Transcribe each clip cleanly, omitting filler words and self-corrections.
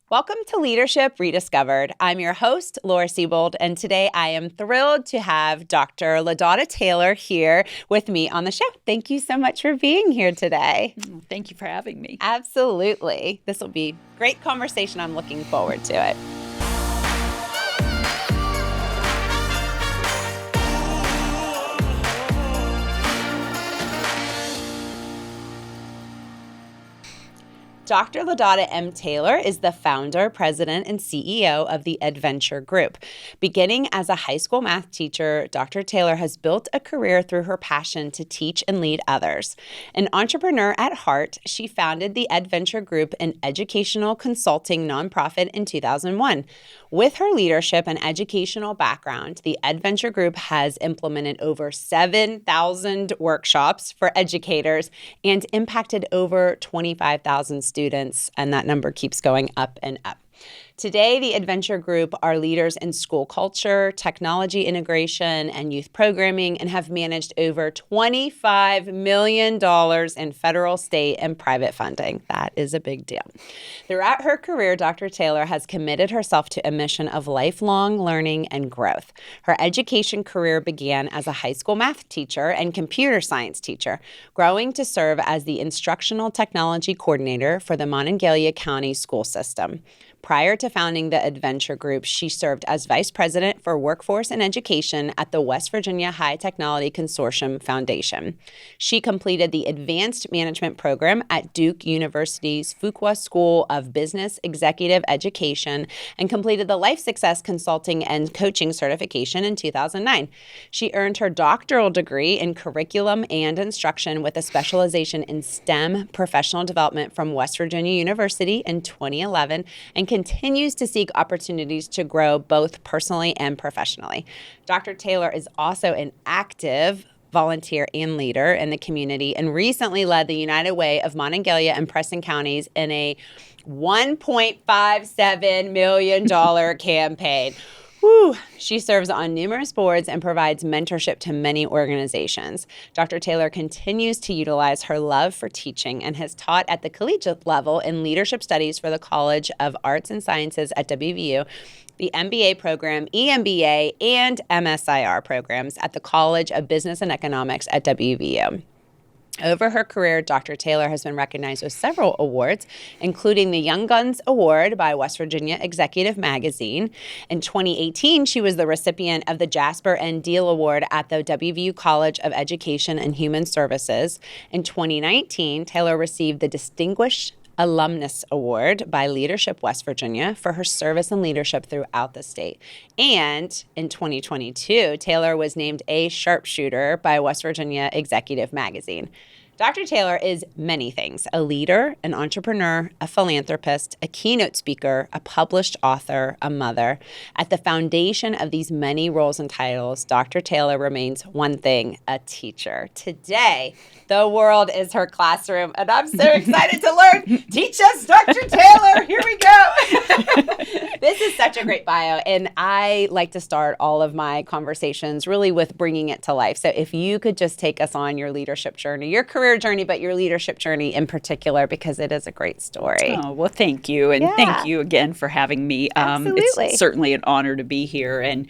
Welcome to Leadership Rediscovered. I'm your host, Laura Siebold, and today I am thrilled to have Dr. Lydotta Taylor here with me on the show. Thank you so much for being here today. Thank you for having me. Absolutely. This will be a great conversation. I'm looking forward to it. Dr. Lydotta M. Taylor is the founder, president, and CEO of the EdVenture Group. Beginning as a high school math teacher, Dr. Taylor has built a career through her passion to teach and lead others. An entrepreneur at heart, she founded the EdVenture Group, an educational consulting nonprofit, in 2001. With her leadership and educational background, the EdVenture Group has implemented over 7,000 workshops for educators and impacted over 25,000 students, and that number keeps going up and up. Today, the EdVenture Group are leaders in school culture, technology integration, and youth programming, and have managed over $25 million in federal, state, and private funding. That is a big deal. Throughout her career, Dr. Taylor has committed herself to a mission of lifelong learning and growth. Her education career began as a high school math teacher and computer science teacher, growing to serve as the instructional technology coordinator for the Monongalia County school system. Prior to founding the EdVenture Group, she served as Vice President for Workforce and Education at the West Virginia High Technology Consortium Foundation. She completed the Advanced Management Program at Duke University's Fuqua School of Business Executive Education and completed the Life Success Consulting and Coaching certification in 2009. She earned her doctoral degree in Curriculum and Instruction with a specialization in STEM professional development from West Virginia University in 2011 and continues to seek opportunities to grow both personally and professionally. Dr. Taylor is also an active volunteer and leader in the community and recently led the United Way of Monongalia and Preston counties in a $1.57 million campaign. She serves on numerous boards and provides mentorship to many organizations. Dr. Taylor continues to utilize her love for teaching and has taught at the collegiate level in leadership studies for the College of Arts and Sciences at WVU, the MBA program, EMBA, and MSIR programs at the College of Business and Economics at WVU. Over her career, Dr. Taylor has been recognized with several awards, including the Young Guns Award by West Virginia Executive Magazine. In 2018, she was the recipient of the Jasper N. Deal Award at the WVU College of Education and Human Services. In 2019, Taylor received the Distinguished Alumnus Award by Leadership West Virginia for her service and leadership throughout the state. And in 2022, Taylor was named a sharpshooter by West Virginia Executive Magazine. Dr. Taylor is many things: a leader, an entrepreneur, a philanthropist, a keynote speaker, a published author, a mother. At the foundation of these many roles and titles, Dr. Taylor remains one thing: a teacher. Today, the world is her classroom, and I'm so excited to learn. Teach us, Dr. Taylor. Here we go. This is such a great bio, and I like to start all of my conversations really with bringing it to life. So if you could just take us on your leadership journey, your career journey, but your leadership journey in particular, because it is a great story. Oh, well, thank you. And thank you again for having me. Absolutely. It's certainly an honor to be here. And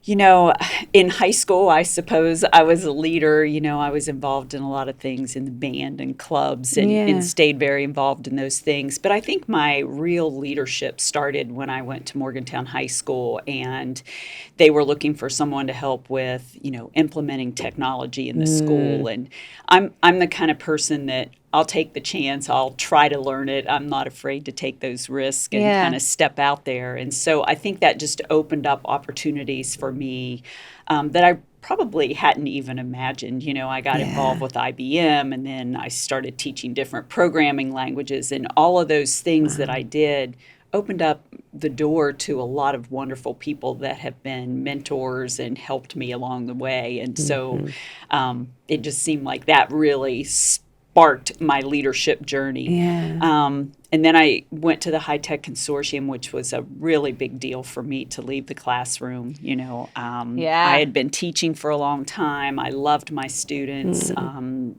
you know, in high school, I suppose I was a leader. You know, I was involved in a lot of things in the band and clubs and stayed very involved in those things. But I think my real leadership started when I went to Morgantown High School, and they were looking for someone to help with, you know, implementing technology in the school. And I'm the kind of person that I'll take the chance. I'll try to learn it. I'm not afraid to take those risks and kind of step out there. And so I think that just opened up opportunities for me that I probably hadn't even imagined. You know, I got involved with IBM, and then I started teaching different programming languages, and all of those things that I did opened up the door to a lot of wonderful people that have been mentors and helped me along the way. And so it just seemed like that really sparked my leadership journey. And then I went to the High Tech Consortium, which was a really big deal for me to leave the classroom. You know, I had been teaching for a long time. I loved my students.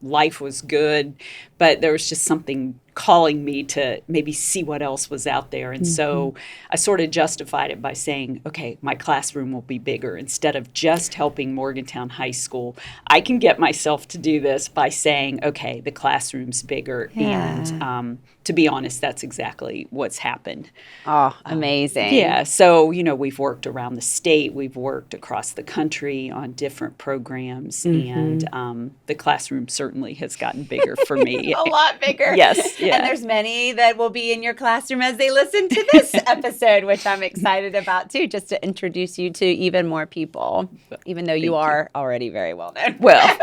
Life was good, but there was just something calling me to maybe see what else was out there. And so I sort of justified it by saying, okay, my classroom will be bigger. Instead of just helping Morgantown High School, I can get myself to do this by saying, okay, the classroom's bigger. Yeah. And to be honest, that's exactly what's happened. Oh, amazing. Yeah. So, we've worked around the state. We've worked across the country on different programs. And the classroom certainly has gotten bigger for me. A lot bigger. Yes. Yeah. And there's many that will be in your classroom as they listen to this episode, which I'm excited about too, just to introduce you to even more people, even though you are already very well known. Well,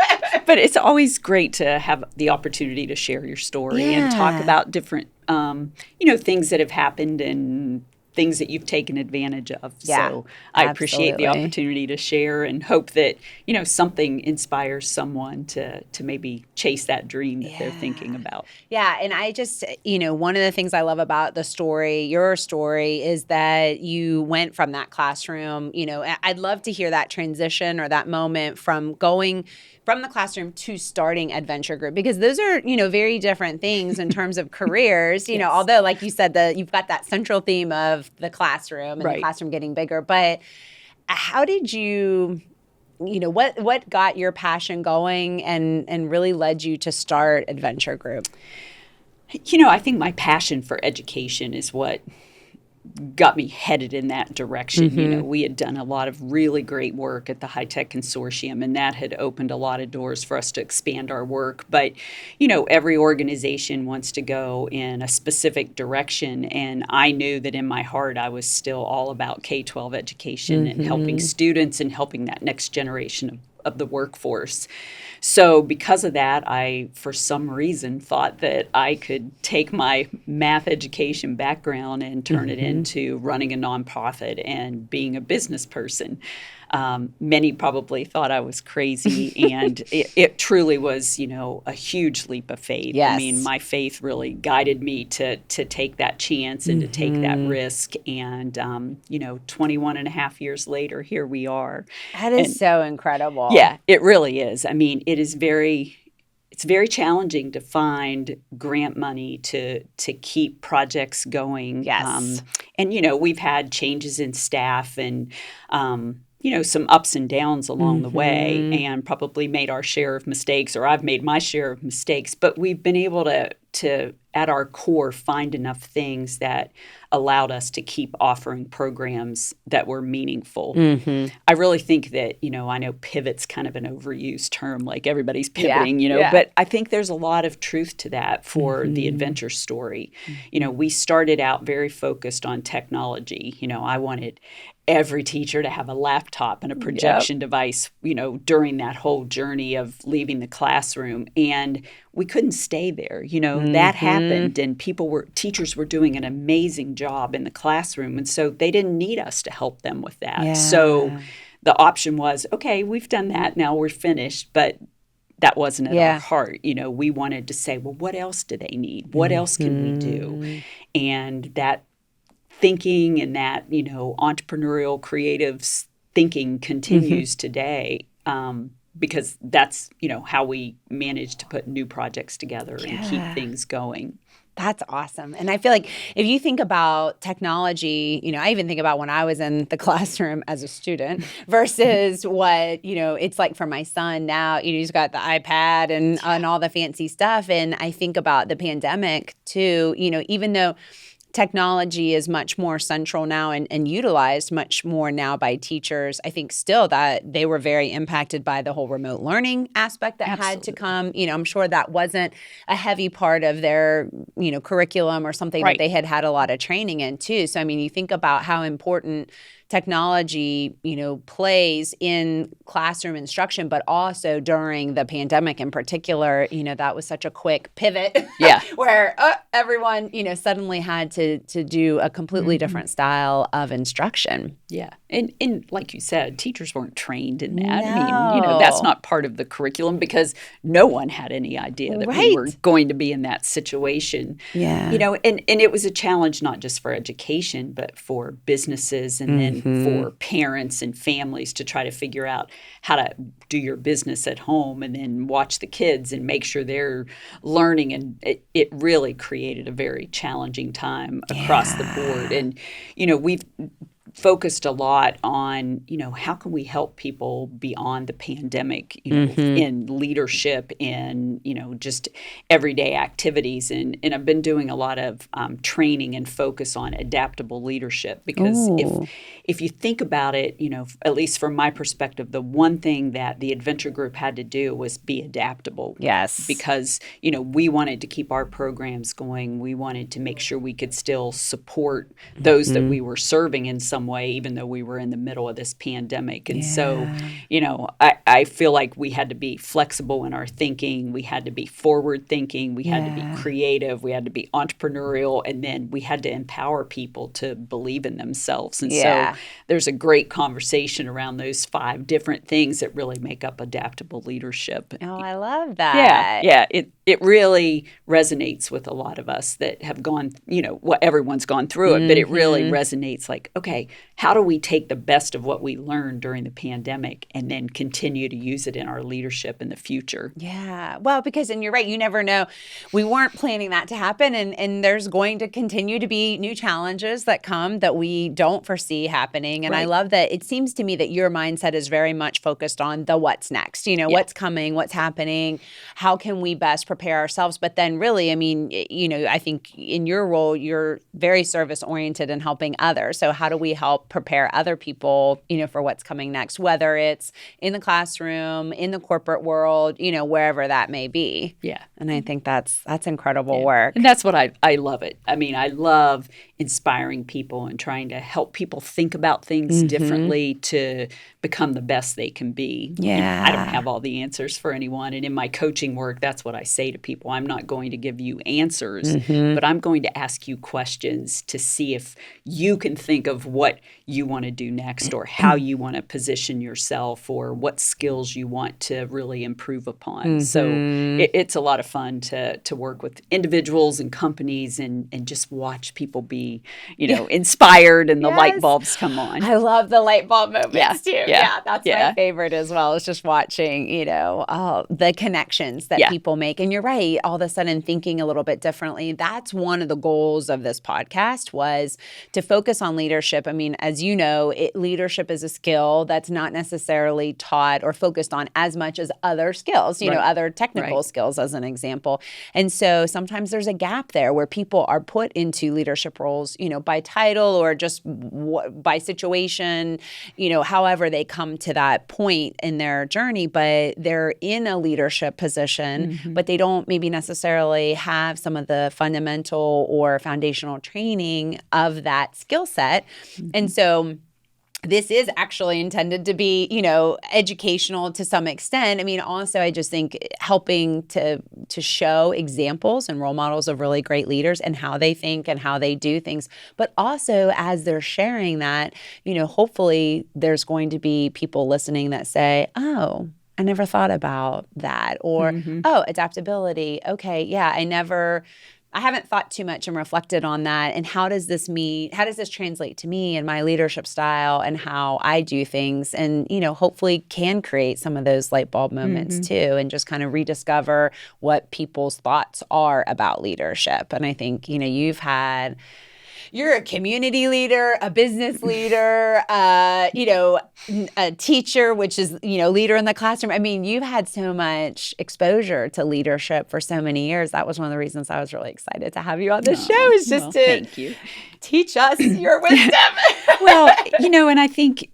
but it's always great to have the opportunity to share your story and talk about different, things that have happened and things that you've taken advantage of. Yeah, so I appreciate the opportunity to share and hope that, something inspires someone to maybe chase that dream that they're thinking about. Yeah. And I just, one of the things I love about your story is that you went from that classroom, I'd love to hear that transition or that moment from going from the classroom to starting EdVenture Group, because those are, very different things in terms of careers, although like you said, you've got that central theme of the classroom and the classroom getting bigger. But how did you, what got your passion going and really led you to start EdVenture Group? I think my passion for education is what got me headed in that direction. We had done a lot of really great work at the High Tech Consortium, and that had opened a lot of doors for us to expand our work. But, every organization wants to go in a specific direction, and I knew that in my heart I was still all about K-12 education and helping students and helping that next generation of the workforce. So because of that, I, for some reason, thought that I could take my math education background and turn it into running a nonprofit and being a business person. Many probably thought I was crazy, and it truly was, a huge leap of faith. Yes. I mean, my faith really guided me to take that chance and to take that risk. And, 21 and a half years later, here we are. That is so incredible. Yeah, it really is. I mean, it's very challenging to find grant money to keep projects going. Yes. And, we've had changes in staff and, some ups and downs along the way, and probably made our share of mistakes, or I've made my share of mistakes. But we've been able to at our core, find enough things that allowed us to keep offering programs that were meaningful. I really think that, I know pivot's kind of an overused term, like everybody's pivoting, but I think there's a lot of truth to that for the adventure story. We started out very focused on technology. I wanted every teacher to have a laptop and a projection device, during that whole journey of leaving the classroom. And we couldn't stay there. That happened, and teachers were doing an amazing job in the classroom. And so they didn't need us to help them with that. Yeah. So the option was, okay, we've done that. Now we're finished. But that wasn't at our heart. We wanted to say, well, what else do they need? What else can we do? And that thinking and that, entrepreneurial creative thinking continues today, because that's, how we manage to put new projects together and keep things going. That's awesome. And I feel like if you think about technology, I even think about when I was in the classroom as a student versus what, it's like for my son now. He's got the iPad and all the fancy stuff. And I think about the pandemic too, even though technology is much more central now and utilized much more now by teachers, I think still that they were very impacted by the whole remote learning aspect that had to come. I'm sure that wasn't a heavy part of their, curriculum or something that they had a lot of training in too. So, you think about how important technology, plays in classroom instruction, but also during the pandemic in particular, that was such a quick pivot where everyone, suddenly had to do a completely different style of instruction. Yeah. And like you said, teachers weren't trained in that. No. That's not part of the curriculum because no one had any idea that we were going to be in that situation. Yeah. And it was a challenge not just for education, but for businesses and then and for parents and families to try to figure out how to do your business at home and then watch the kids and make sure they're learning. And it really created a very challenging time across the board. And, we've focused a lot on, how can we help people beyond the pandemic, in leadership, in, just everyday activities. And I've been doing a lot of training and focus on adaptable leadership because if you think about it, at least from my perspective, the one thing that the EdVenture Group had to do was be adaptable. Yes. Because, we wanted to keep our programs going. We wanted to make sure we could still support those that we were serving in some way, even though we were in the middle of this pandemic. And so, I feel like we had to be flexible in our thinking. We had to be forward thinking. We had to be creative. We had to be entrepreneurial. And then we had to empower people to believe in themselves. And so there's a great conversation around those 5 different things that really make up adaptable leadership. Oh, I love that. Yeah. It really resonates with a lot of us that have gone, everyone's gone through it, but it really resonates like, okay, how do we take the best of what we learned during the pandemic and then continue to use it in our leadership in the future? Yeah. Well, and you're right, you never know. We weren't planning that to happen, and there's going to continue to be new challenges that come that we don't foresee happening. And I love that it seems to me that your mindset is very much focused on the what's next, what's coming, what's happening, how can we best prepare ourselves. But then really, I think in your role, you're very service oriented and helping others. So how do we help prepare other people, for what's coming next, whether it's in the classroom, in the corporate world, wherever that may be. Yeah. And I think that's incredible work. And that's what I love it. I love inspiring people and trying to help people think about things differently to become the best they can be. Yeah. I don't have all the answers for anyone. And in my coaching work, that's what I say to people. I'm not going to give you answers, but I'm going to ask you questions to see if you can think of what you want to do next or how you want to position yourself or what skills you want to really improve upon. So it's a lot of fun to work with individuals and companies and just watch people be, inspired and the light bulbs come on. I love the light bulb moments too. Yeah, that's my favorite as well. It's just watching, the connections that people make. And you're right, all of a sudden thinking a little bit differently. That's one of the goals of this podcast was to focus on leadership. As you know, leadership is a skill that's not necessarily taught or focused on as much as other skills, other technical skills as an example. And so sometimes there's a gap there where people are put into leadership roles, by title or just by situation, however they come to that point in their journey, but they're in a leadership position, but they don't maybe necessarily have some of the fundamental or foundational training of that skill set. And so this is actually intended to be, educational to some extent. Also, I just think helping to show examples and role models of really great leaders and how they think and how they do things. But also, as they're sharing that, hopefully there's going to be people listening that say, oh, I never thought about that. Or, oh, adaptability. Okay, yeah, I haven't thought too much and reflected on that. And how does this translate to me and my leadership style and how I do things? And, hopefully can create some of those light bulb moments too, and just kind of rediscover what people's thoughts are about leadership. And I think, you're a community leader, a business leader, a teacher, which is, leader in the classroom. You've had so much exposure to leadership for so many years. That was one of the reasons I was really excited to have you on the show, is just to thank you. Teach us your wisdom. Well, and I think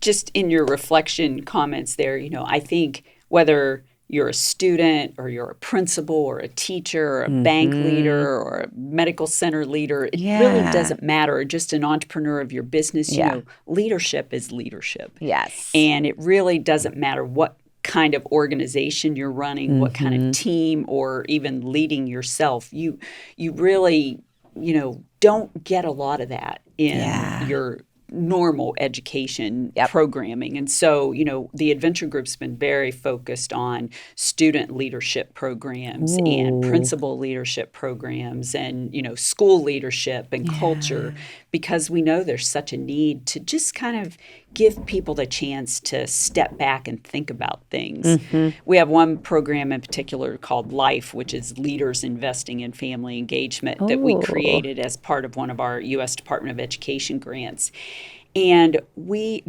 just in your reflection comments there, I think whether you're a student or you're a principal or a teacher or a bank leader or a medical center leader, it really doesn't matter. Or just an entrepreneur of your business, leadership is leadership. Yes. And it really doesn't matter what kind of organization you're running, what kind of team, or even leading yourself. You really, don't get a lot of that in your normal education Yep. programming. And so, the EdVenture Group's been very focused on student leadership programs and principal leadership programs and, school leadership and culture, because we know there's such a need to just kind of give people the chance to step back and think about things. We have one program in particular called LIFE, which is Leaders Investing in Family Engagement, that we created as part of one of our U.S. Department of Education grants. And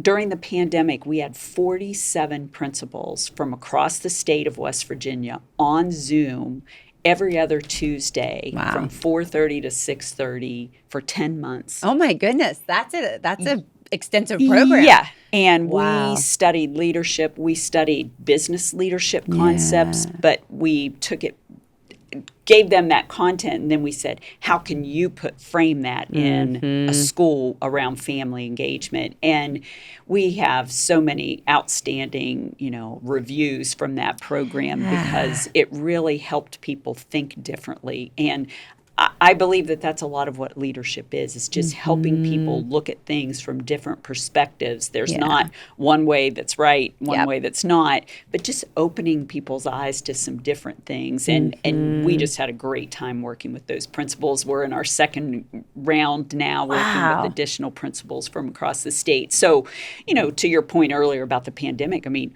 during the pandemic, we had 47 principals from across the state of West Virginia on Zoom every other Tuesday from 4:30 to 6:30 for 10 months. Oh my goodness, that's a extensive program. Yeah. And we studied leadership, we studied business leadership concepts, but we gave them that content, and then we said, how can you frame that in a school around family engagement? And we have so many outstanding, reviews from that program because it really helped people think differently. And I believe that that's a lot of what leadership is just helping people look at things from different perspectives. There's not one way that's right, one way that's not, but just opening people's eyes to some different things. And we just had a great time working with those principals. We're in our second round now working with additional principals from across the state. So, to your point earlier about the pandemic, I mean,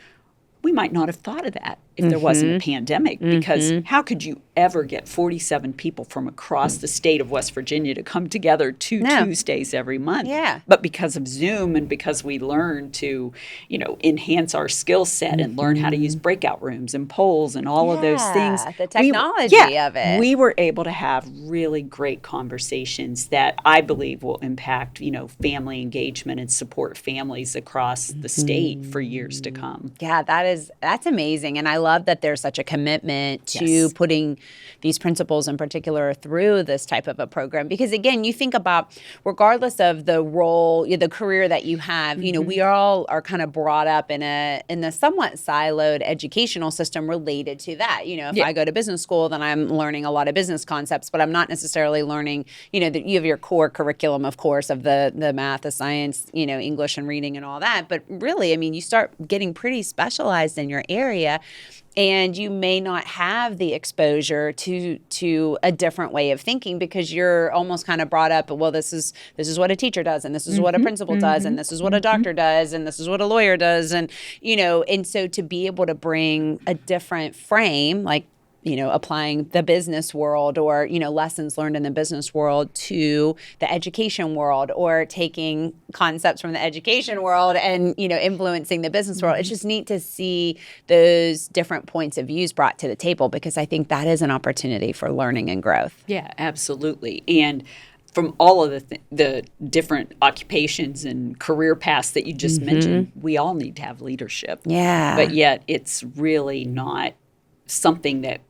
we might not have thought of that if there wasn't a pandemic, because how could you ever get 47 people from across the state of West Virginia to come together Tuesdays every month? Yeah. But because of Zoom and because we learned to, enhance our skill set and learn how to use breakout rooms and polls and all of those things. The technology of it. We were able to have really great conversations that I believe will impact, family engagement and support families across the state for years to come. Yeah, that's amazing. And I love that there's such a commitment to putting these principals in particular through this type of a program. Because again, you think about, regardless of the role, the career that you have, we all are kind of brought up in a somewhat siloed educational system related to that. If I go to business school, then I'm learning a lot of business concepts, but I'm not necessarily learning, that you have your core curriculum, of course, of the math, the science, English and reading and all that. But really, I mean, you start getting pretty specialized in your area, and you may not have the exposure to a different way of thinking because you're almost kind of brought up, well, this is what a teacher does, and this is what a principal does, and this is what a doctor does, and this is what a lawyer does, and and so to be able to bring a different frame, like applying the business world or, lessons learned in the business world to the education world, or taking concepts from the education world and, influencing the business world. It's just neat to see those different points of views brought to the table, because I think that is an opportunity for learning and growth. Yeah, absolutely. And from all of the different occupations and career paths that you just mentioned, we all need to have leadership. Yeah. But yet it's really not something that,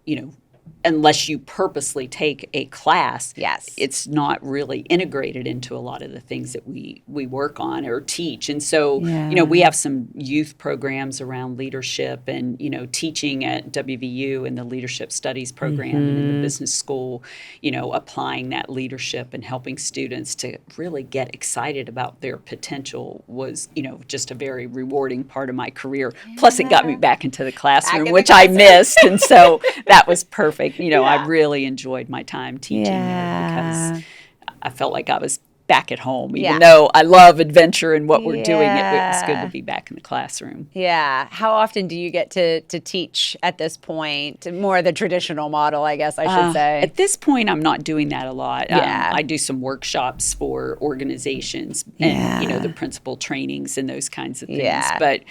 unless you purposely take a class, it's not really integrated into a lot of the things that we work on or teach. And so, we have some youth programs around leadership and, teaching at WVU in the leadership studies program and in the business school, applying that leadership and helping students to really get excited about their potential was, just a very rewarding part of my career. Plus, it got me back into the classroom, which I missed. And so that was perfect. I really enjoyed my time teaching there because I felt like I was back at home, even though I love adventure and what we're doing. It was good to be back in the classroom. Yeah. How often do you get to teach at this point? More the traditional model, I guess I should say. At this point, I'm not doing that a lot. I do some workshops for organizations and, the principal trainings and those kinds of things. Yeah. But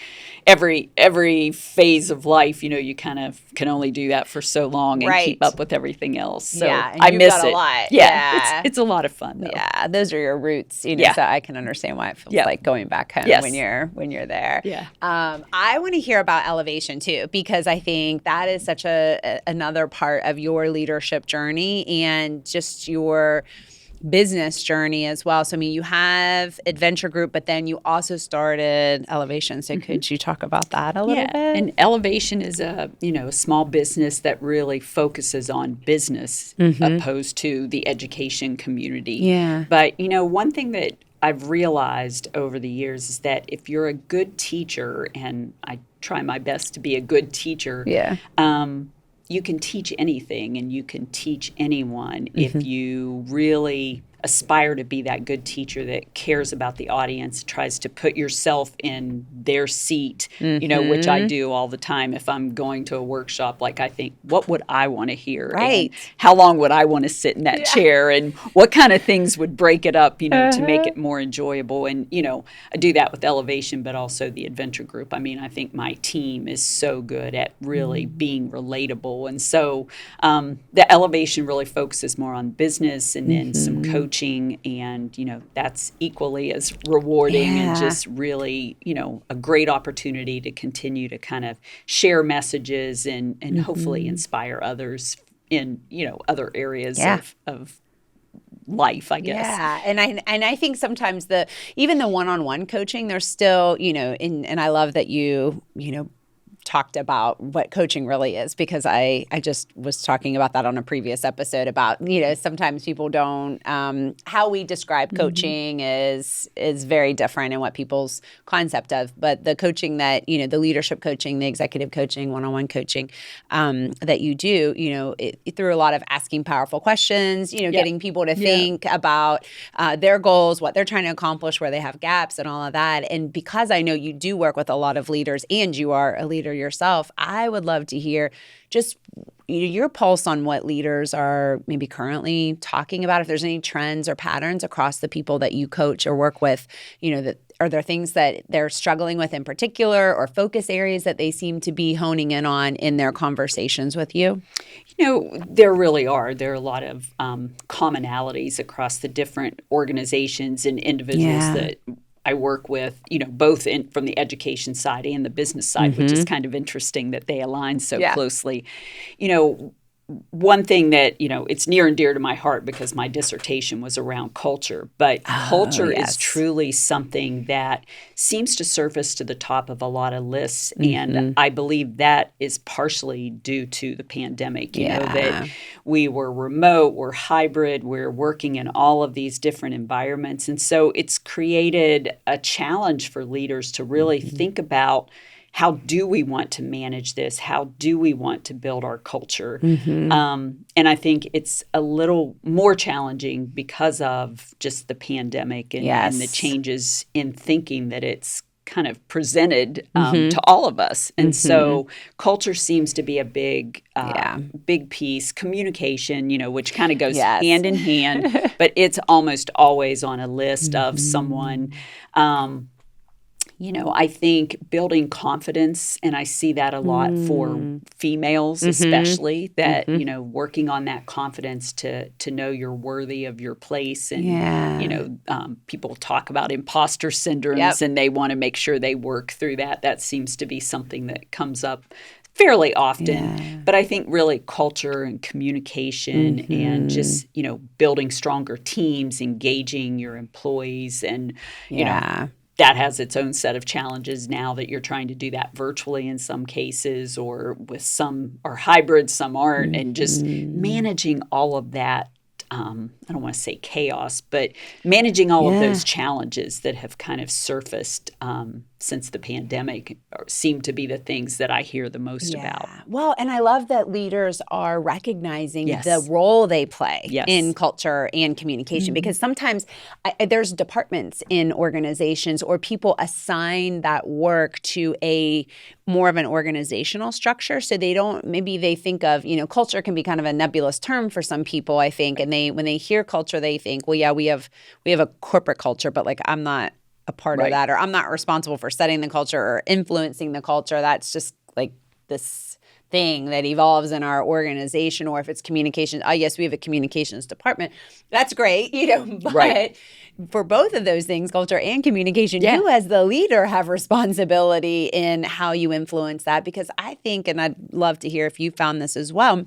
every phase of life, you kind of can only do that for so long and keep up with everything else. So and I miss got it. A lot. Yeah. It's a lot of fun, though. Yeah. Those are your roots, so I can understand why it feels like going back home when you're there. Yeah. I want to hear about L-evation too, because I think that is such another part of your leadership journey and just your business journey as well. So, I mean, you have EdVenture Group, but then you also started L-evation. So could you talk about that a little bit? And L-evation is a small business that really focuses on business opposed to the education community. Yeah. But, one thing that I've realized over the years is that if you're a good teacher, and I try my best to be a good teacher, you can teach anything and you can teach anyone if you really aspire to be that good teacher that cares about the audience, tries to put yourself in their seat, which I do all the time. If I'm going to a workshop, like I think, what would I want to hear? Right. And how long would I want to sit in that chair? And what kind of things would break it up, to make it more enjoyable? And, I do that with L-evation, but also the EdVenture Group. I mean, I think my team is so good at really being relatable. And so the L-evation really focuses more on business and then some coaching. And, that's equally as rewarding and just really, a great opportunity to continue to kind of share messages and hopefully inspire others in, other areas of life, I guess. Yeah. And I think sometimes even the one-on-one coaching, there's still, and I love that you talked about what coaching really is, because I just was talking about that on a previous episode about, sometimes people don't, how we describe coaching is very different in what people's concept of, but the coaching that, the leadership coaching, the executive coaching, one-on-one coaching that you do, through a lot of asking powerful questions, getting people to think about their goals, what they're trying to accomplish, where they have gaps and all of that. And because I know you do work with a lot of leaders and you are a leader yourself, I would love to hear just your pulse on what leaders are maybe currently talking about, if there's any trends or patterns across the people that you coach or work with, are there things that they're struggling with in particular, or focus areas that they seem to be honing in on in their conversations with you? There really are. There are a lot of commonalities across the different organizations and individuals that I work with, both from the education side and the business side, which is kind of interesting that they align so closely. One thing that, it's near and dear to my heart because my dissertation was around culture, but culture is truly something that seems to surface to the top of a lot of lists. And I believe that is partially due to the pandemic, that we were remote, we're hybrid, we're working in all of these different environments. And so it's created a challenge for leaders to really think about, how do we want to manage this? How do we want to build our culture? And I think it's a little more challenging because of just the pandemic and the changes in thinking that it's kind of presented to all of us. And so culture seems to be a big piece. Communication, which kind of goes hand in hand, but it's almost always on a list of someone. I think building confidence, and I see that a lot for females especially, that, working on that confidence to know you're worthy of your place. And, people talk about imposter syndromes and they want to make sure they work through that. That seems to be something that comes up fairly often. But I think really culture and communication and just, building stronger teams, engaging your employees and, that has its own set of challenges now that you're trying to do that virtually in some cases, or with some are hybrid, some aren't, and just managing all of that. I don't want to say chaos, but managing all of those challenges that have kind of surfaced since the pandemic seem to be the things that I hear the most about. Well, and I love that leaders are recognizing the role they play in culture and communication, because sometimes there's departments in organizations, or people assign that work to a more of an organizational structure. So maybe they think of, culture can be kind of a nebulous term for some people, I think. And when they hear culture, they think, well, we have a corporate culture, but like I'm not a part of that, or I'm not responsible for setting the culture or influencing the culture. That's just like this thing that evolves in our organization. Or if it's communication, yes, we have a communications department. That's great, but for both of those things, culture and communication, you as the leader have responsibility in how you influence that. Because I think, and I'd love to hear if you found this as well,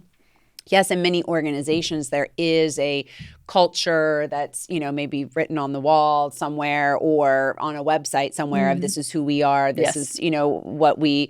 yes, in many organizations, there is a culture that's, maybe written on the wall somewhere or on a website somewhere of this is who we are. This is, what we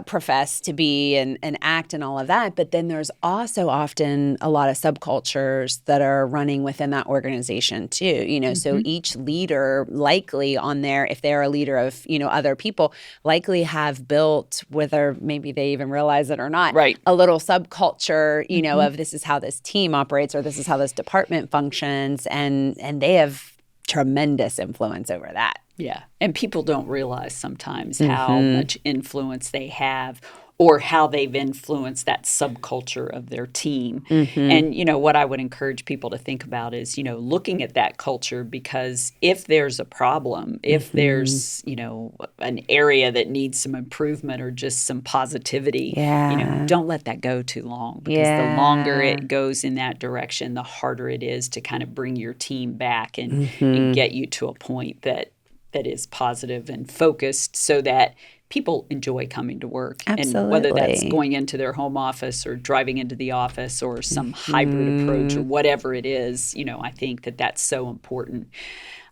profess to be and act and all of that. But then there's also often a lot of subcultures that are running within that organization too, so each leader likely on there, if they're a leader of, other people, likely have built, whether maybe they even realize it or not, a little subculture, of this is how this team operates or this is how this department functions. And they have tremendous influence over that. Yeah. And people don't realize sometimes how much influence they have or how they've influenced that subculture of their team. And, what I would encourage people to think about is, looking at that culture, because if there's a problem, if there's, an area that needs some improvement or just some positivity, don't let that go too long, because the longer it goes in that direction, the harder it is to kind of bring your team back and get you to a point that is positive and focused so that people enjoy coming to work. Absolutely. And whether that's going into their home office or driving into the office or some hybrid approach or whatever it is, I think that that's so important.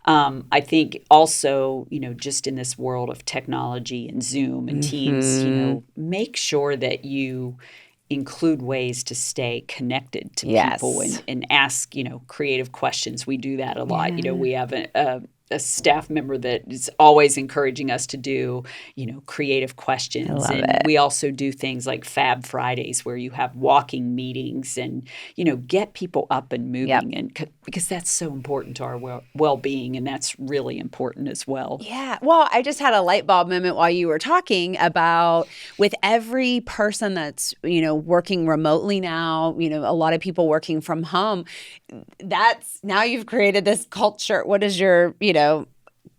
I think also, just in this world of technology and Zoom and Teams, make sure that you include ways to stay connected to people and ask, creative questions. We do that a lot. We have a staff member that is always encouraging us to do, creative questions. We also do things like Fab Fridays, where you have walking meetings and, get people up and moving, and because that's so important to our well-being, and that's really important as well. Yeah. Well, I just had a light bulb moment while you were talking about, with every person that's, working remotely now, a lot of people working from home, that's now you've created this culture. What is your,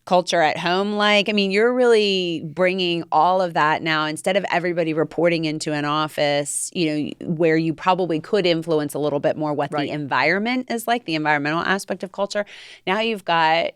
culture at home like? I mean, you're really bringing all of that now, instead of everybody reporting into an office, where you probably could influence a little bit more what the environment is like, the environmental aspect of culture. Now you've got,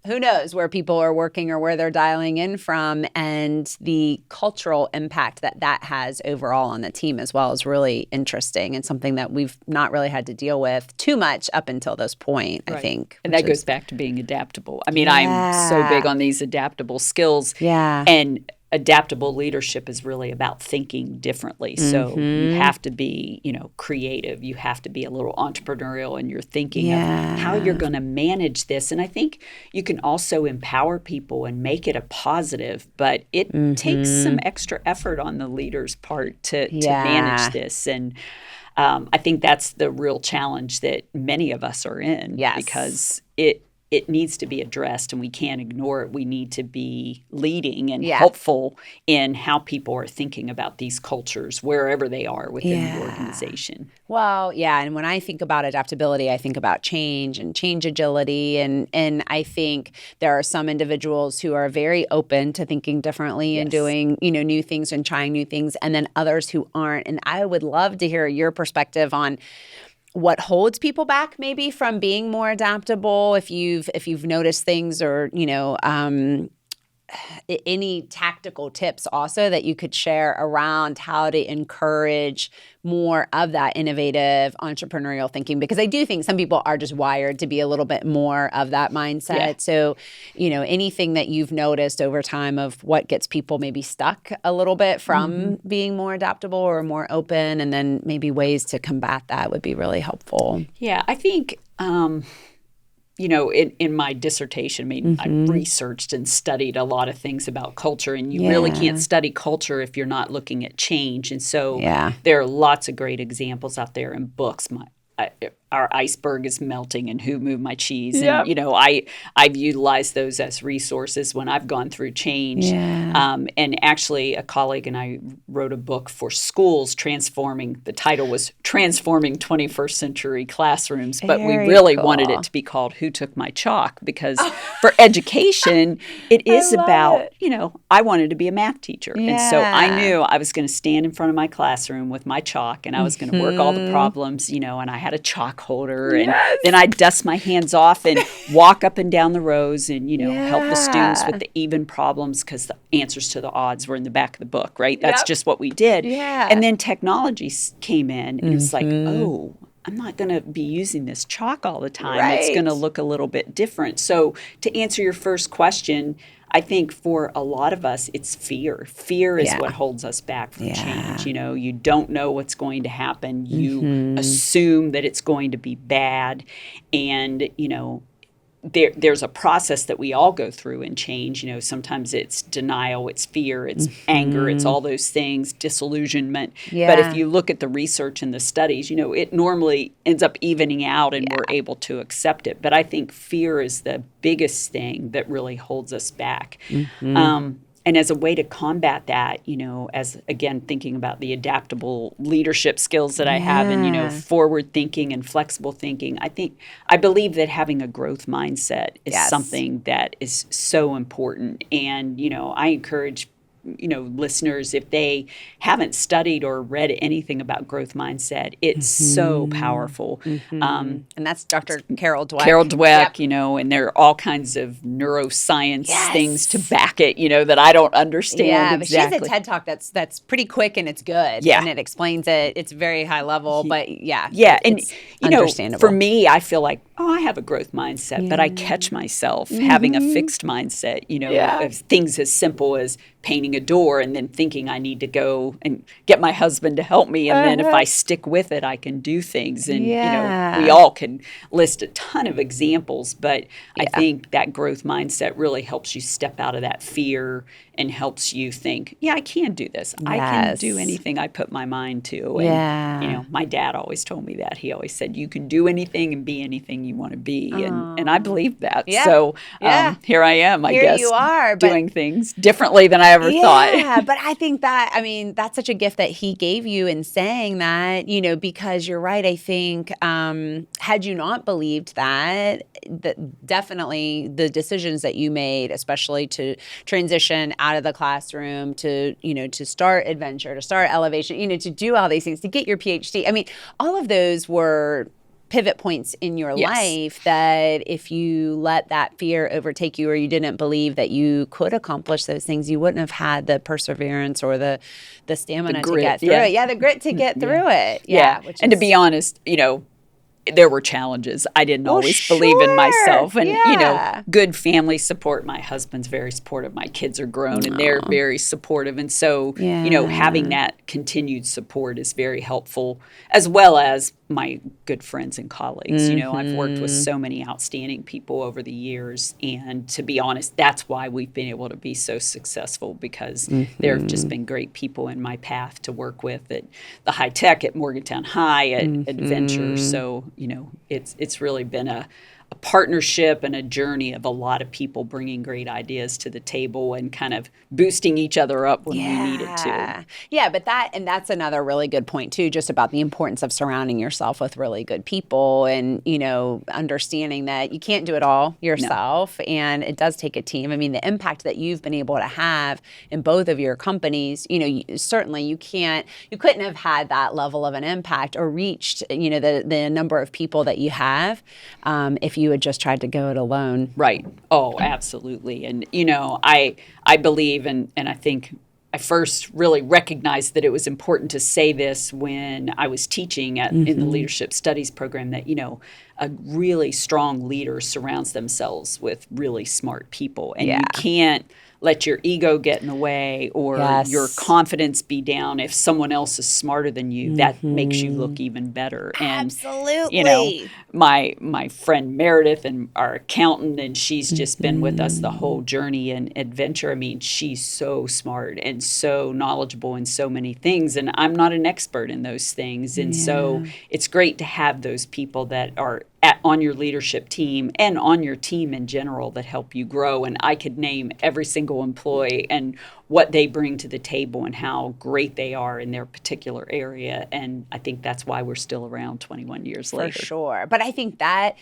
who knows where people are working or where they're dialing in from, and the cultural impact that has overall on the team as well is really interesting, and something that we've not really had to deal with too much up until this point, I think. And that goes back to being adaptable. I mean, I'm so big on these adaptable skills. Yeah. And adaptable leadership is really about thinking differently. So you have to be, creative. You have to be a little entrepreneurial in your thinking of how you're going to manage this. And I think you can also empower people and make it a positive, but it takes some extra effort on the leader's part to manage this. And I think that's the real challenge that many of us are in, because it needs to be addressed, and we can't ignore it. We need to be leading and helpful in how people are thinking about these cultures wherever they are within the organization. Well, and when I think about adaptability, I think about change and change agility. And I think there are some individuals who are very open to thinking differently and doing, new things and trying new things, and then others who aren't. And I would love to hear your perspective on what holds people back maybe from being more adaptable, if you've noticed things, or any tactical tips also that you could share around how to encourage more of that innovative entrepreneurial thinking, because I do think some people are just wired to be a little bit more of that mindset. So, anything that you've noticed over time of what gets people maybe stuck a little bit from being more adaptable or more open, and then maybe ways to combat that would be really helpful. Yeah, I think in my dissertation, I mean, I researched and studied a lot of things about culture, and you really can't study culture if you're not looking at change. And so there are lots of great examples out there in books. Our iceberg is melting, and Who Moved My Cheese? And, I've utilized those as resources when I've gone through change. And actually, a colleague and I wrote a book for schools the title was Transforming 21st Century Classrooms, but we really wanted it to be called Who Took My Chalk? Because for education, it is about, I wanted to be a math teacher. And so I knew I was going to stand in front of my classroom with my chalk, and I was going to work all the problems, and I had a chalk holder, and then I'd dust my hands off and walk up and down the rows and help the students with the even problems, because the answers to the odds were in the back of the book, right? That's just what we did. And then technology came in, and it was like, oh, I'm not going to be using this chalk all the time. Right. It's going to look a little bit different. So to answer your first question, I think for a lot of us, it's fear. Fear is what holds us back from change. You know, you don't know what's going to happen. You assume that it's going to be bad. And, you know, there's a process that we all go through in change. You know, sometimes it's denial, it's fear, it's anger, it's all those things, disillusionment. But if you look at the research and the studies, you know, it normally ends up evening out and we're able to accept it. But I think fear is the biggest thing that really holds us back. And as a way to combat that, you know, as again, thinking about the adaptable leadership skills that I have and, you know, forward thinking and flexible thinking, I believe that having a growth mindset is something that is so important. And, you know, I encourage, you know, listeners, if they haven't studied or read anything about growth mindset, it's so powerful. And that's Dr. Carol Dweck. Carol Dweck, you know, and there are all kinds of neuroscience things to back it, you know, that I don't understand exactly. But she has a TED Talk that's pretty quick and it's good. And it explains it. It's very high level, but and you know, for me, I feel like, oh, I have a growth mindset, but I catch myself having a fixed mindset, you know, of things as simple as painting a door and then thinking I need to go and get my husband to help me. And then if I stick with it, I can do things. And, you know, we all can list a ton of examples, but I think that growth mindset really helps you step out of that fear and helps you think, I can do this. I can do anything I put my mind to. And, you know, my dad always told me that. He always said, you can do anything and be anything you want to be. And I believe that. So here I am, I guess, you are, doing things differently than I ever thought. Yeah, but I think that, I mean, that's such a gift that he gave you in saying that, you know, because you're right. I think had you not believed that definitely the decisions that you made, especially to transition out of the classroom to, you know, to start EdVenture, to start L-evation, you know, to do all these things, to get your PhD. I mean, all of those were pivot points in your life that if you let that fear overtake you or you didn't believe that you could accomplish those things, you wouldn't have had the perseverance or the stamina to get through it. Yeah, the grit to get through it. And to be honest, you know, there were challenges. I didn't always believe in myself. And, you know, good family support. My husband's very supportive. My kids are grown and they're very supportive. And so, you know, having that continued support is very helpful, as well as my good friends and colleagues. You know, I've worked with so many outstanding people over the years. And to be honest, that's why we've been able to be so successful, because there have just been great people in my path to work with at the high tech, at Morgantown High, at EdVenture. So, you know, it's really been a partnership and a journey of a lot of people bringing great ideas to the table and kind of boosting each other up when we needed to. Yeah, but that's another really good point too, just about the importance of surrounding yourself with really good people and, you know, understanding that you can't do it all yourself and it does take a team. I mean, the impact that you've been able to have in both of your companies, you know, certainly you couldn't have had that level of an impact or reached, you know, the number of people that you have if you had just tried to go it alone. Right. Oh, absolutely. And, you know, I believe, and I think I first really recognized that it was important to say this when I was teaching in the leadership studies program, that, you know, a really strong leader surrounds themselves with really smart people. And you can't let your ego get in the way or your confidence be down if someone else is smarter than you. That makes you look even better. And, absolutely. You know, my friend Meredith and our accountant, and she's just been with us the whole journey in EdVenture. I mean, she's so smart and so knowledgeable in so many things, and I'm not an expert in those things. And so it's great to have those people that are on your leadership team and on your team in general that help you grow. And I could name every single employee and what they bring to the table and how great they are in their particular area. And I think that's why we're still around 21 years later. For sure. But I think that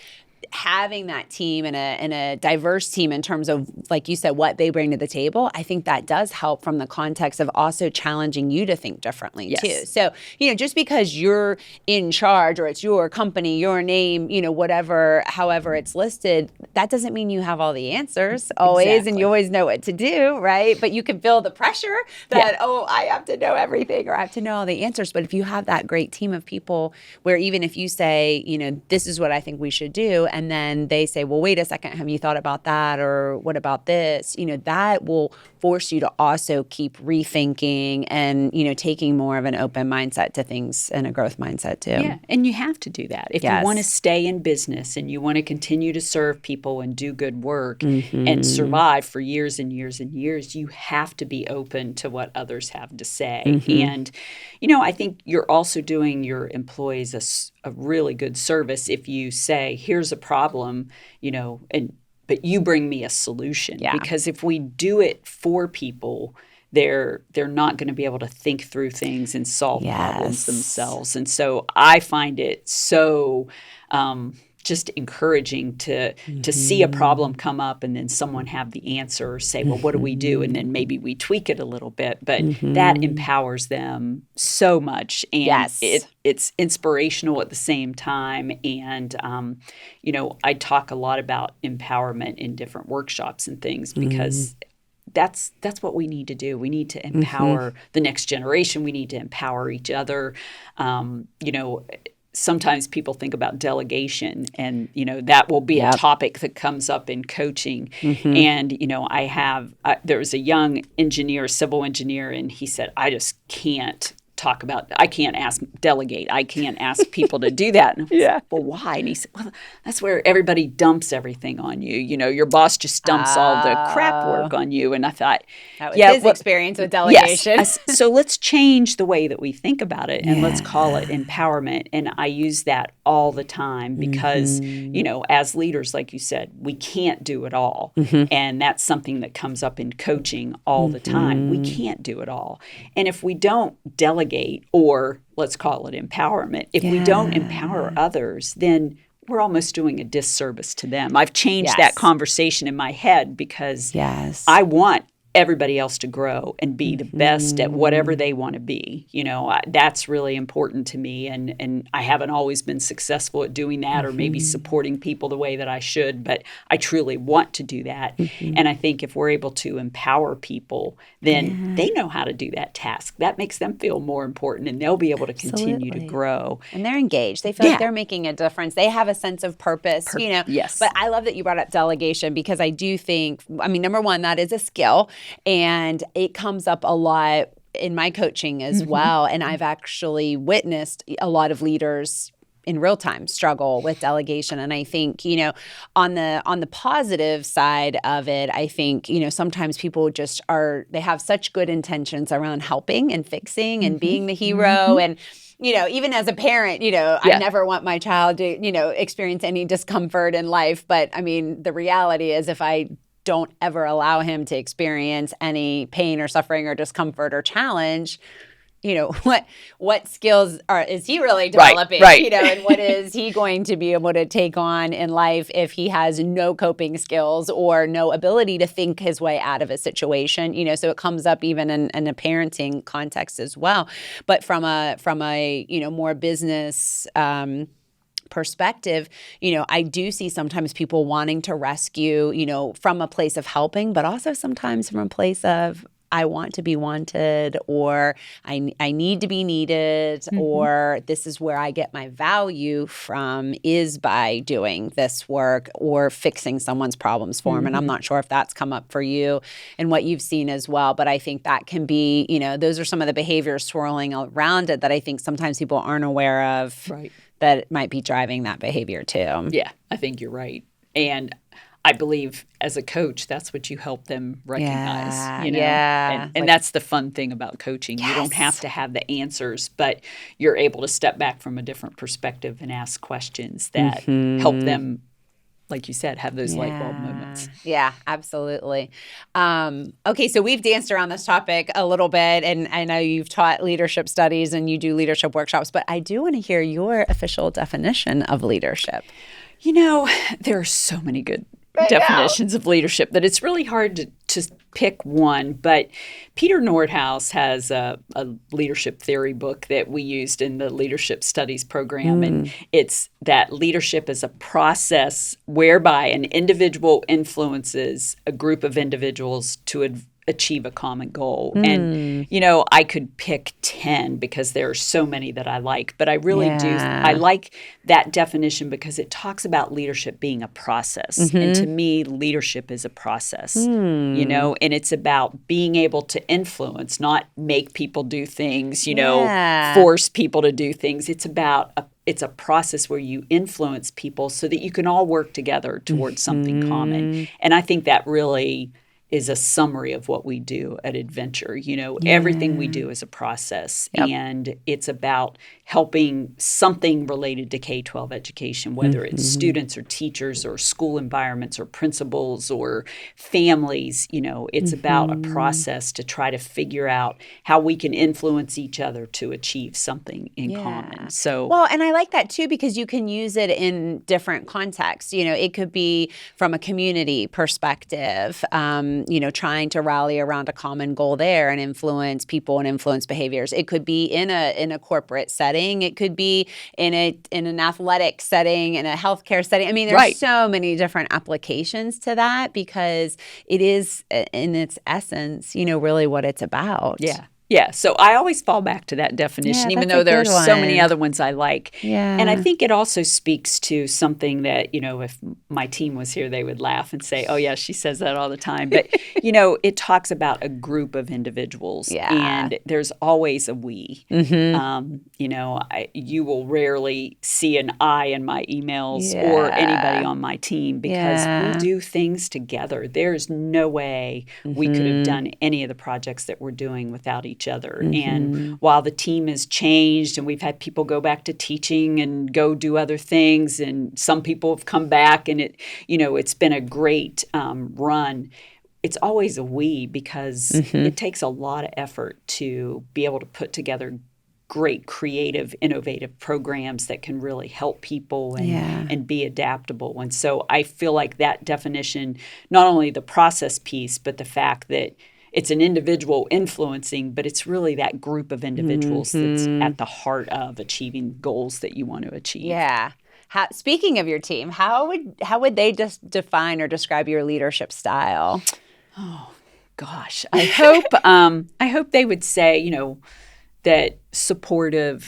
having that team and a diverse team in terms of, like you said, what they bring to the table, I think that does help from the context of also challenging you to think differently too. So, just because you're in charge or it's your company, your name, whatever, however it's listed, that doesn't mean you have all the answers always and you always know what to do, right? But you can feel the pressure that, I have to know everything or I have to know all the answers. But if you have that great team of people where even if you say, this is what I think we should do, and then they say, well, wait a second, have you thought about that? Or what about this? That will force you to also keep rethinking and, taking more of an open mindset to things and a growth mindset too. Yeah, and you have to do that. If you want to stay in business and you want to continue to serve people and do good work and survive for years and years and years, you have to be open to what others have to say. And, I think you're also doing your employees a really good service if you say, here's a problem, but you bring me a solution. Yeah. Because if we do it for people, they're not going to be able to think through things and solve problems themselves. And so I find it so just encouraging to see a problem come up and then someone have the answer or say, well, what do we do? And then maybe we tweak it a little bit. But that empowers them so much. And it's inspirational at the same time. And, I talk a lot about empowerment in different workshops and things because that's what we need to do. We need to empower the next generation. We need to empower each other. Sometimes people think about delegation and, that will be a topic that comes up in coaching. And, there was a young engineer, civil engineer, and he said, I just can't delegate. I can't ask people to do that. And I was like, well, why? And he said, well, that's where everybody dumps everything on you. Your boss just dumps all the crap work on you. And I thought, that was his experience with delegation. Yes. So let's change the way that we think about it and let's call it empowerment. And I use that all the time because, as leaders, like you said, we can't do it all. And that's something that comes up in coaching all the time. We can't do it all. And if we don't delegate, or let's call it empowerment, if we don't empower others, then we're almost doing a disservice to them. I've changed that conversation in my head because I want everybody else to grow and be the best at whatever they want to be. That's really important to me. And I haven't always been successful at doing that or maybe supporting people the way that I should, but I truly want to do that. And I think if we're able to empower people, then they know how to do that task. That makes them feel more important and they'll be able to continue to grow. And they're engaged. They feel like they're making a difference. They have a sense of purpose, Yes. But I love that you brought up delegation because I do think, number one, that is a skill. And it comes up a lot in my coaching as well. And I've actually witnessed a lot of leaders in real time struggle with delegation. And I think, on the positive side of it, I think, sometimes people just they have such good intentions around helping and fixing and being the hero. And even as a parent, I never want my child to, experience any discomfort in life. But the reality is if I don't ever allow him to experience any pain or suffering or discomfort or challenge, what skills is he really developing? Right. And what is he going to be able to take on in life if he has no coping skills or no ability to think his way out of a situation? So it comes up even in a parenting context as well. But from a more business perspective, I do see sometimes people wanting to rescue, from a place of helping, but also sometimes from a place of I want to be wanted, or I need to be needed, or this is where I get my value from is by doing this work or fixing someone's problems for them. And I'm not sure if that's come up for you and what you've seen as well, but I think that can be, those are some of the behaviors swirling around it that I think sometimes people aren't aware of. Right. That might be driving that behavior too. Yeah, I think you're right. And I believe as a coach, that's what you help them recognize. And that's the fun thing about coaching. You don't have to have the answers, but you're able to step back from a different perspective and ask questions that help them, like you said, have those light bulb moments. Yeah, absolutely. Okay, so we've danced around this topic a little bit, and I know you've taught leadership studies and you do leadership workshops, but I do want to hear your official definition of leadership. There are so many good definitions of leadership that it's really hard to pick one. But Peter Nordhaus has a leadership theory book that we used in the leadership studies program. And it's that leadership is a process whereby an individual influences a group of individuals to achieve a common goal. And, I could pick 10 because there are so many that I like, but I really do. I like that definition because it talks about leadership being a process. And to me, leadership is a process, and it's about being able to influence, not make people do things, force people to do things. It's a process where you influence people so that you can all work together towards something common. And I think that really is a summary of what we do at EdVenture. Everything we do is a process, and it's about helping something related to K-12 education, whether it's students or teachers or school environments or principals or families. It's about a process to try to figure out how we can influence each other to achieve something in common. Well, and I like that too because you can use it in different contexts. It could be from a community perspective, trying to rally around a common goal there and influence people and influence behaviors. It could be in a corporate setting. It could be in an athletic setting, in a healthcare setting. I mean, there's so many different applications to that because it is, in its essence, really what it's about. Yeah, so I always fall back to that definition, even though there are so many other ones I like. And I think it also speaks to something that, if my team was here, they would laugh and say, oh, yeah, she says that all the time. But, it talks about a group of individuals, and there's always a we. You will rarely see an I in my emails or anybody on my team because we do things together. There's no way we could have done any of the projects that we're doing without each other. And while the team has changed and we've had people go back to teaching and go do other things, and some people have come back and it's been a great run, it's always a we because it takes a lot of effort to be able to put together great, creative, innovative programs that can really help people and be adaptable. And so I feel like that definition, not only the process piece, but the fact that it's an individual influencing, but it's really that group of individuals that's at the heart of achieving goals that you want to achieve. Yeah. Speaking of your team, how would they just define or describe your leadership style? Oh, gosh. I hope they would say, that supportive,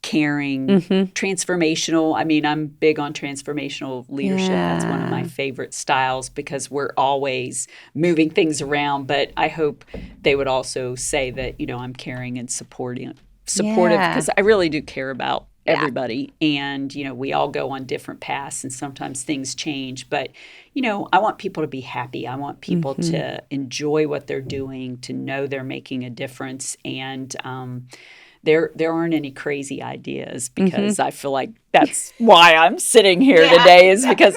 caring, transformational. I mean, I'm big on transformational leadership. That's one of my favorite styles because we're always moving things around. But I hope they would also say that, I'm caring and supportive because I really do care about everybody. And, we all go on different paths and sometimes things change. But, I want people to be happy. I want people to enjoy what they're doing, to know they're making a difference. And there aren't any crazy ideas because I feel like that's why I'm sitting here today is because,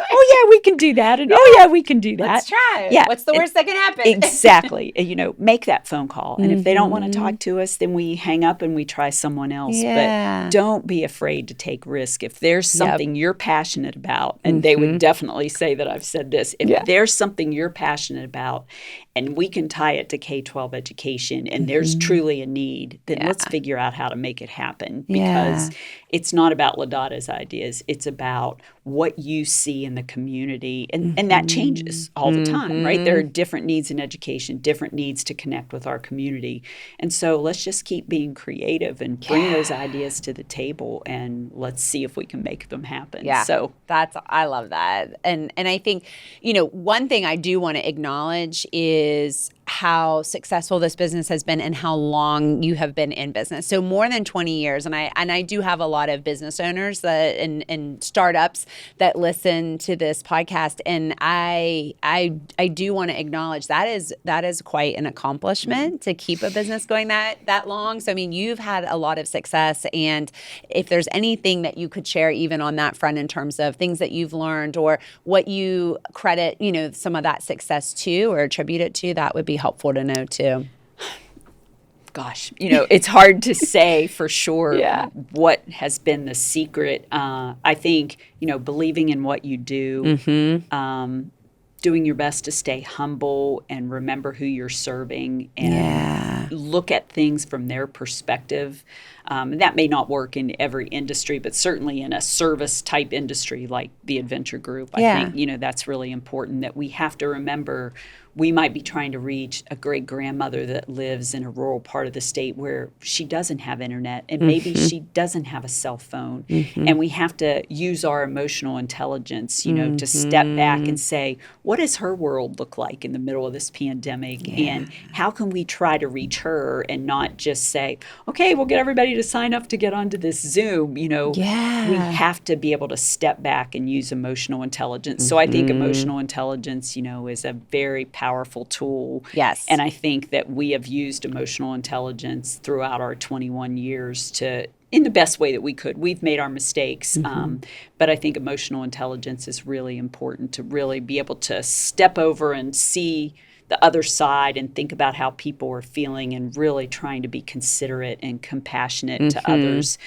we can do that. And we can do that. Let's try. Yeah. What's the worst that can happen? Exactly. Make that phone call. And if they don't want to talk to us, then we hang up and we try someone else. But don't be afraid to take risk. If there's something you're passionate about, and they would definitely say that I've said this, if there's something you're passionate about and we can tie it to K-12 education and there's truly a need, then let's figure out how to make it happen because it's not about Lydotta's ideas. It's about what you see in the community. And that changes all the time, right? There are different needs in education, different needs to connect with our community. And so let's just keep being creative and bring those ideas to the table and let's see if we can make them happen. Yeah, so I love that. And I think, one thing I do want to acknowledge is how successful this business has been and how long you have been in business. So more than 20 years. And I do have a lot of business owners that and startups that listen to this podcast. And I do want to acknowledge that is quite an accomplishment to keep a business going that long. So I mean, you've had a lot of success. And if there's anything that you could share even on that front in terms of things that you've learned or what you credit, some of that success to or attribute it to, that would be helpful to know too. gosh, it's hard to say for sure Yeah. what has been the secret. I think, believing in what you do, doing your best to stay humble and remember who you're serving and look at things from their perspective. That may not work in every industry, but certainly in a service type industry like the EdVenture Group, I think, that's really important, that we have to remember we might be trying to reach a great grandmother that lives in a rural part of the state where she doesn't have internet and maybe she doesn't have a cell phone. And we have to use our emotional intelligence, to step back and say, what does her world look like in the middle of this pandemic? And how can we try to reach her and not just say, okay, we'll get everybody to sign up to get onto this Zoom. We have to be able to step back and use emotional intelligence. So I think emotional intelligence, is a very powerful tool. Yes. And I think that we have used emotional intelligence throughout our 21 years in the best way that we could. We've made our mistakes, but I think emotional intelligence is really important to really be able to step over and see the other side and think about how people are feeling and really trying to be considerate and compassionate to others.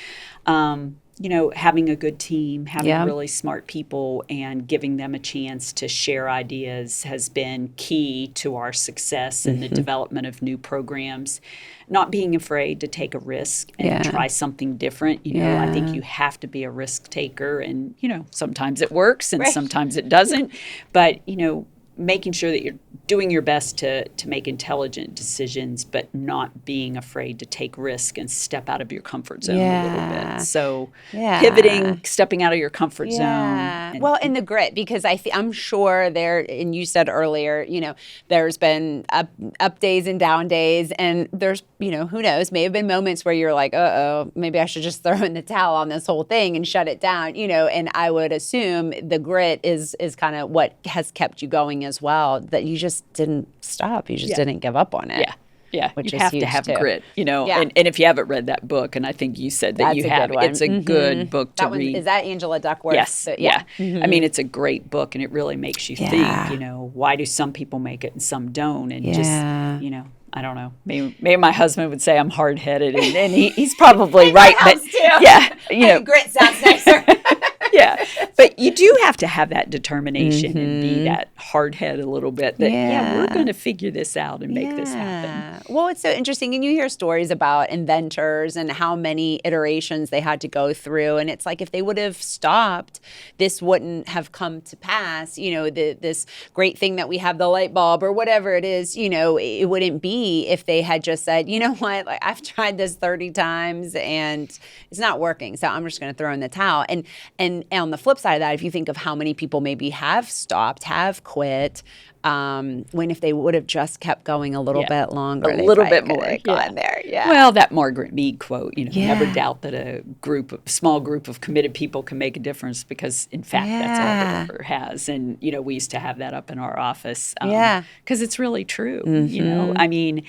Having a good team, having really smart people and giving them a chance to share ideas has been key to our success in the development of new programs. Not being afraid to take a risk and try something different. I think you have to be a risk taker, and, sometimes it works and sometimes it doesn't. But, making sure that you're doing your best to make intelligent decisions, but not being afraid to take risk and step out of your comfort zone a little bit. So pivoting, stepping out of your comfort zone. Well, and the grit, because I'm sure there, and you said earlier, there's been up days and down days, and there's, who knows, may have been moments where you're like, maybe I should just throw in the towel on this whole thing and shut it down, and I would assume the grit is kind of what has kept you going as well, that you just didn't stop. You just didn't give up on it. Yeah, which you is have huge to have too. grit, and if you haven't read that book, and I think you said that you have, it's a good book to read. Is that Angela Duckworth? Yes, I mean, it's a great book, and it really makes you think, why do some people make it and some don't? And just, I don't know. Maybe my husband would say I'm hard-headed, and he's probably right. But grit sounds nicer. But you do have to have that determination and be that hard head a little bit that, we're going to figure this out and make this happen. Well, it's so interesting. And you hear stories about inventors and how many iterations they had to go through. And it's like, if they would have stopped, this wouldn't have come to pass. This great thing that we have, the light bulb or whatever it is, it wouldn't be if they had just said, you know what, like, I've tried this 30 times and it's not working, so I'm just going to throw in the towel. And on the flip side of that, if you think of how many people maybe have stopped, have quit, when if they would have just kept going a little bit longer, a little bit more, gone there. Well, that Margaret Mead quote, never doubt that a small group of committed people can make a difference, because in fact that's all it ever has. And we used to have that up in our office, because it's really true. I mean,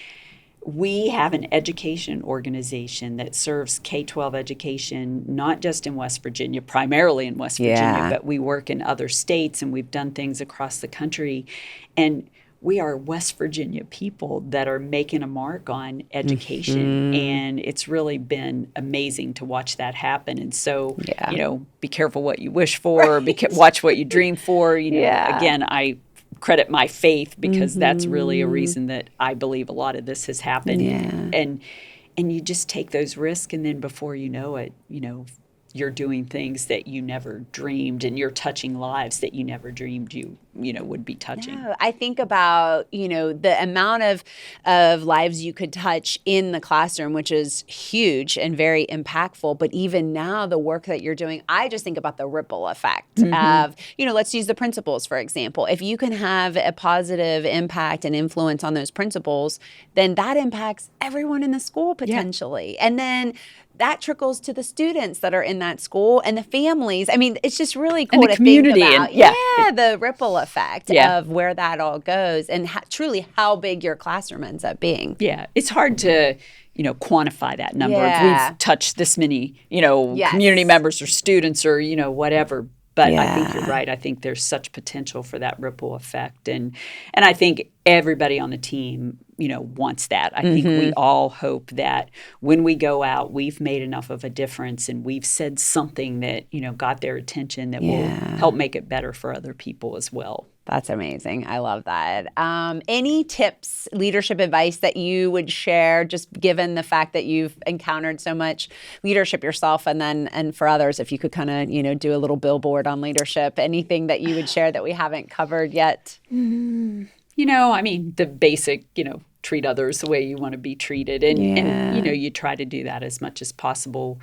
we have an education organization that serves K-12 education, not just in West Virginia, primarily in West Virginia, but we work in other states and we've done things across the country. And we are West Virginia people that are making a mark on education. And it's really been amazing to watch that happen. And so, be careful what you wish for, watch what you dream for. Again, I credit my faith, because that's really a reason that I believe a lot of this has happened. And you just take those risks, and then before you know it, you're doing things that you never dreamed, and you're touching lives that you never dreamed you would be touching. I think about, the amount of lives you could touch in the classroom, which is huge and very impactful. But even now, the work that you're doing, I just think about the ripple effect of, let's use the principals, for example. If you can have a positive impact and influence on those principals, then that impacts everyone in the school potentially. And then that trickles to the students that are in that school and the families. I mean, it's just really cool to think about. The ripple effect of where that all goes, and truly how big your classroom ends up being. It's hard to quantify that number. If we've touched this many, community members or students or, whatever. But I think you're right. I think there's such potential for that ripple effect. And I think everybody on the team wants that. I think we all hope that when we go out, we've made enough of a difference and we've said something that, got their attention that will help make it better for other people as well. That's amazing. I love that. Any tips, leadership advice that you would share, just given the fact that you've encountered so much leadership yourself, and for others, if you could kind of, do a little billboard on leadership, anything that you would share that we haven't covered yet? The basic, treat others the way you want to be treated. And you try to do that as much as possible.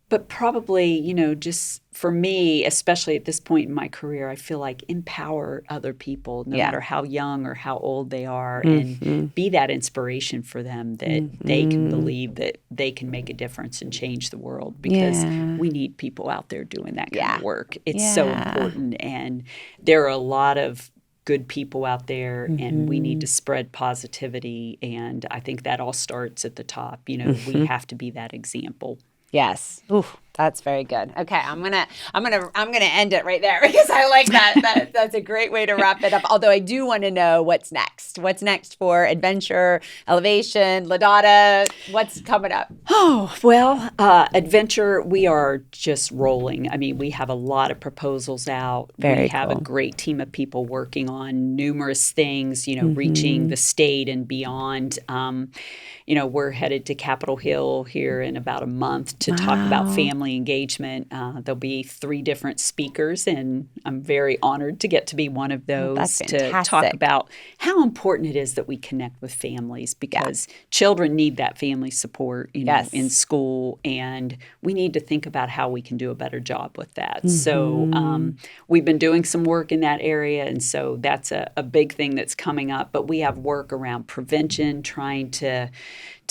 But probably, just for me, especially at this point in my career, I feel like empower other people, no matter how young or how old they are, and be that inspiration for them that they can believe that they can make a difference and change the world, because we need people out there doing that kind of work. It's so important. And there are a lot of good people out there, and we need to spread positivity. And I think that all starts at the top. We have to be that example. Yes. Ooh, that's very good. Okay, I'm gonna end it right there because I like that. That's a great way to wrap it up. Although I do want to know what's next. What's next for EdVenture, L-evation, Lydotta? What's coming up? Oh, well, EdVenture, we are just rolling. We have a lot of proposals out. We have a great team of people working on numerous things, reaching the state and beyond. We're headed to Capitol Hill here in about a month to talk about family engagement. There'll be 3 different speakers, and I'm very honored to get to be one of those to talk about how important it is that we connect with families, because children need that family support, in school, and we need to think about how we can do a better job with that. So we've been doing some work in that area, and so that's a big thing that's coming up. But we have work around prevention, trying to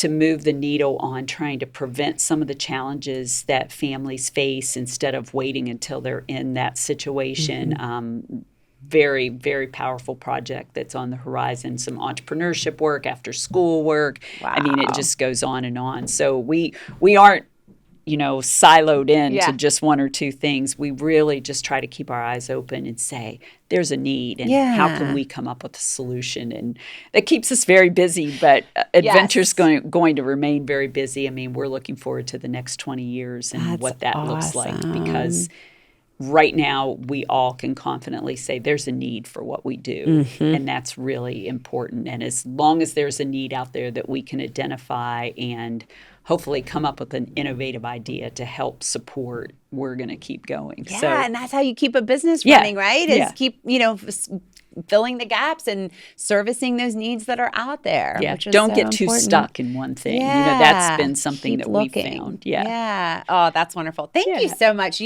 move the needle on trying to prevent some of the challenges that families face instead of waiting until they're in that situation. Very, very powerful project that's on the horizon. Some entrepreneurship work, after school work. Wow. It just goes on and on. So we aren't siloed in to just 1 or 2 things. We really just try to keep our eyes open and say, there's a need, and how can we come up with a solution? And that keeps us very busy, but EdVenture's going to remain very busy. We're looking forward to the next 20 years and what that looks like, because right now we all can confidently say there's a need for what we do, and that's really important. And as long as there's a need out there that we can identify and hopefully come up with an innovative idea to help support, we're going to keep going. Yeah, and that's how you keep a business running, right? Is keep, filling the gaps and servicing those needs that are out there. Yeah, which is don't so get too important. stuck in one thing. Yeah. That's been something Keep that looking. we've found. Yeah. Oh, that's wonderful. Thank you so much.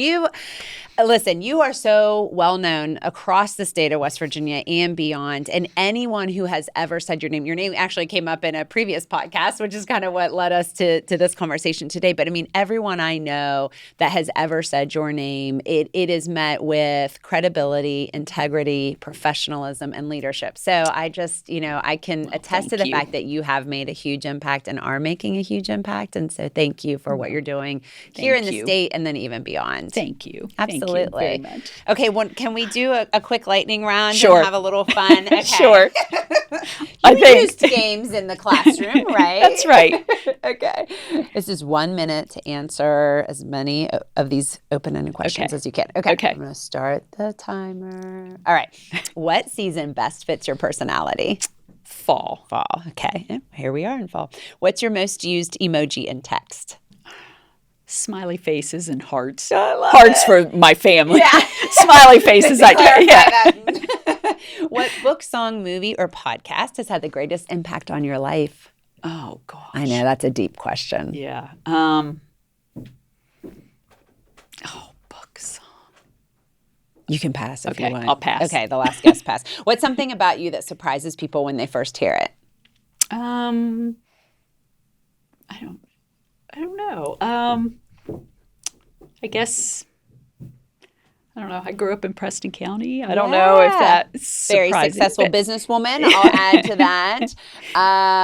Listen, you are so well known across the state of West Virginia and beyond. And anyone who has ever said your name actually came up in a previous podcast, which is kind of what led us to this conversation today. But everyone I know that has ever said your name, it is met with credibility, integrity, professionalism, and leadership. So I just, I can attest to the fact that you have made a huge impact and are making a huge impact. And so thank you for what you're doing here in the state and then even beyond. Thank you. Absolutely. Thank you very much. Okay, can we do a quick lightning round Sure. and have a little fun? Okay. Sure. You used games in the classroom, right? That's right. Okay. This is 1 minute to answer as many of these open-ended questions as you can. Okay. I'm going to start the timer. All right. What season best fits your personality? Fall. Okay. Here we are in fall. What's your most used emoji in text? Smiley faces and hearts. I love hearts it. for my family. Yeah. Smiley faces. What book, song, movie, or podcast has had the greatest impact on your life? Oh, gosh. I know, that's a deep question. Yeah. Book, song. You can pass if you want. I'll pass. Okay, the last guest pass. What's something about you that surprises people when they first hear it? I don't know. I guess, I don't know. I grew up in Preston County. I don't know if that's very successful businesswoman. I'll add to that.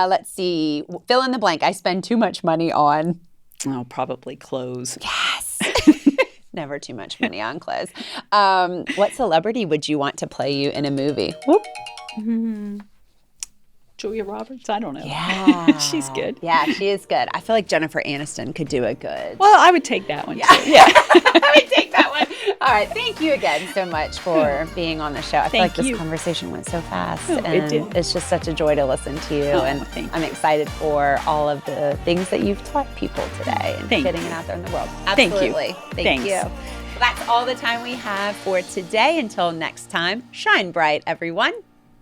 Let's see. Fill in the blank. I spend too much money on. Oh, probably clothes. Yes. Never too much money on clothes. What celebrity would you want to play you in a movie? Whoop. Julia Roberts? I don't know. Yeah. She's good. Yeah, she is good. I feel like Jennifer Aniston could do a good. Well, I would take that one too. Yeah. I would take that one. All right. Thank you again so much for being on the show. I feel like this conversation went so fast. Oh, and it did. It's just such a joy to listen to you. And I'm excited for all of the things that you've taught people today and getting it out there in the world. Absolutely. Thank you. Well, that's all the time we have for today. Until next time, shine bright, everyone.